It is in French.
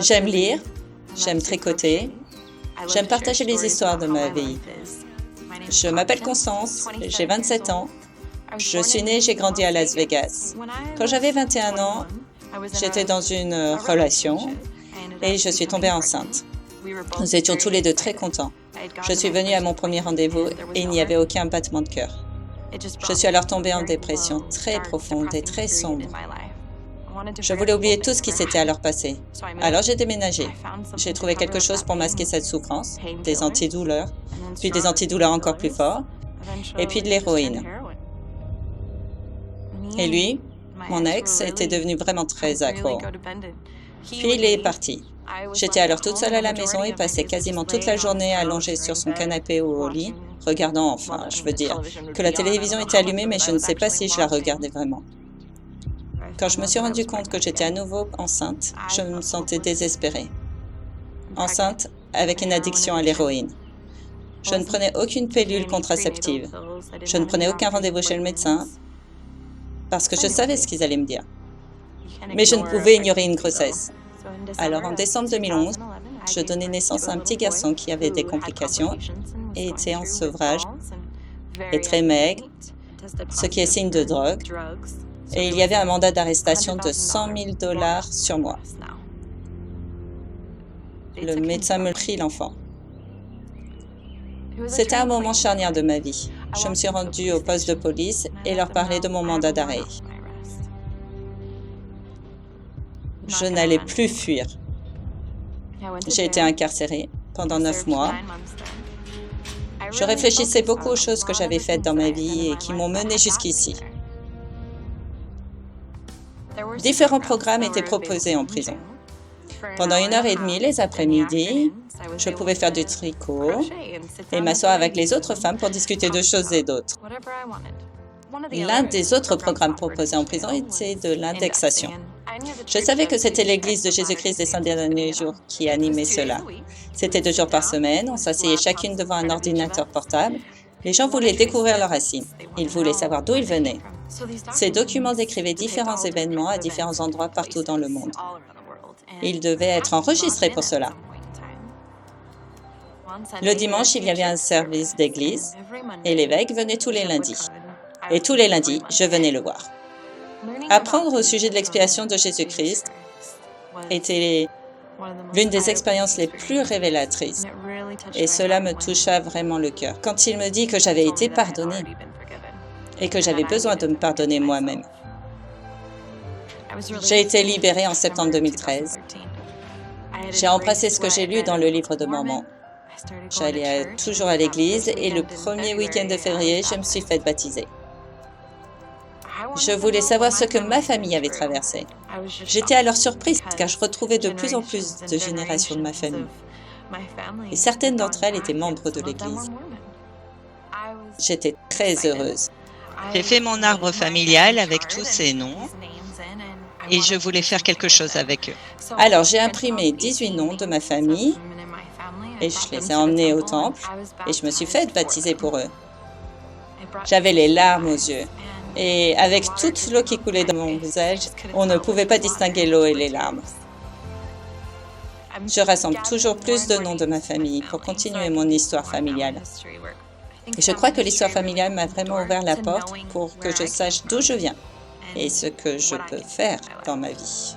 J'aime lire, j'aime tricoter, j'aime partager les histoires de ma vie. Je m'appelle Constance, j'ai 27 ans. Je suis née et j'ai grandi à Las Vegas. Quand j'avais 21 ans, j'étais dans une relation et je suis tombée enceinte. Nous étions tous les deux très contents. Je suis venue à mon premier rendez-vous et il n'y avait aucun battement de cœur. Je suis alors tombée en dépression très profonde et très sombre. Je voulais oublier tout ce qui s'était alors passé. Alors j'ai déménagé. J'ai trouvé quelque chose pour masquer cette souffrance, des antidouleurs, puis des antidouleurs encore plus forts, et puis de l'héroïne. Et lui, mon ex, était devenu vraiment très accro. Puis il est parti. J'étais alors toute seule à la maison et passais quasiment toute la journée allongée sur son canapé ou au lit, regardant, enfin, je veux dire, que la télévision était allumée, mais je ne sais pas si je la regardais vraiment. Quand je me suis rendu compte que j'étais à nouveau enceinte, je me sentais désespérée. Enceinte avec une addiction à l'héroïne. Je ne prenais aucune pilule contraceptive. Je ne prenais aucun rendez-vous chez le médecin parce que je savais ce qu'ils allaient me dire. Mais je ne pouvais ignorer une grossesse. Alors en décembre 2011, je donnais naissance à un petit garçon qui avait des complications et était en sevrage et très maigre, ce qui est signe de drogue. Et il y avait un mandat d'arrestation de 100 000 $ sur moi. Le médecin me prit l'enfant. C'était un moment charnière de ma vie. Je me suis rendue au poste de police et leur parlais de mon mandat d'arrêt. Je n'allais plus fuir. J'ai été incarcérée pendant 9 mois. Je réfléchissais beaucoup aux choses que j'avais faites dans ma vie et qui m'ont menée jusqu'ici. Différents programmes étaient proposés en prison. Pendant 1h30 les après-midi, je pouvais faire du tricot et m'asseoir avec les autres femmes pour discuter de choses et d'autres. L'un des autres programmes proposés en prison était de l'indexation. Je savais que c'était l'Église de Jésus-Christ des 5 derniers jours qui animait cela. C'était 2 jours par semaine, on s'asseyait chacune devant un ordinateur portable. Les gens voulaient découvrir leurs racines. Ils voulaient savoir d'où ils venaient. Ces documents décrivaient différents événements à différents endroits partout dans le monde. Ils devaient être enregistrés pour cela. Le dimanche, il y avait un service d'église et l'évêque venait tous les lundis. Et tous les lundis, je venais le voir. Apprendre au sujet de l'expiation de Jésus-Christ était l'une des expériences les plus révélatrices. Et cela me toucha vraiment le cœur. Quand il me dit que j'avais été pardonnée et que j'avais besoin de me pardonner moi-même. J'ai été libérée en septembre 2013. J'ai embrassé ce que j'ai lu dans le livre de Mormon. J'allais toujours à l'église et le premier week-end de février, je me suis faite baptiser. Je voulais savoir ce que ma famille avait traversé. J'étais alors surprise car je retrouvais de plus en plus de générations de ma famille. Et certaines d'entre elles étaient membres de l'Église. J'étais très heureuse. J'ai fait mon arbre familial avec tous ces noms et je voulais faire quelque chose avec eux. Alors j'ai imprimé 18 noms de ma famille et je les ai emmenés au temple et je me suis faite baptiser pour eux. J'avais les larmes aux yeux. Et avec toute l'eau qui coulait dans mon visage, on ne pouvait pas distinguer l'eau et les larmes. Je rassemble toujours plus de noms de ma famille pour continuer mon histoire familiale. Et je crois que l'histoire familiale m'a vraiment ouvert la porte pour que je sache d'où je viens et ce que je peux faire dans ma vie.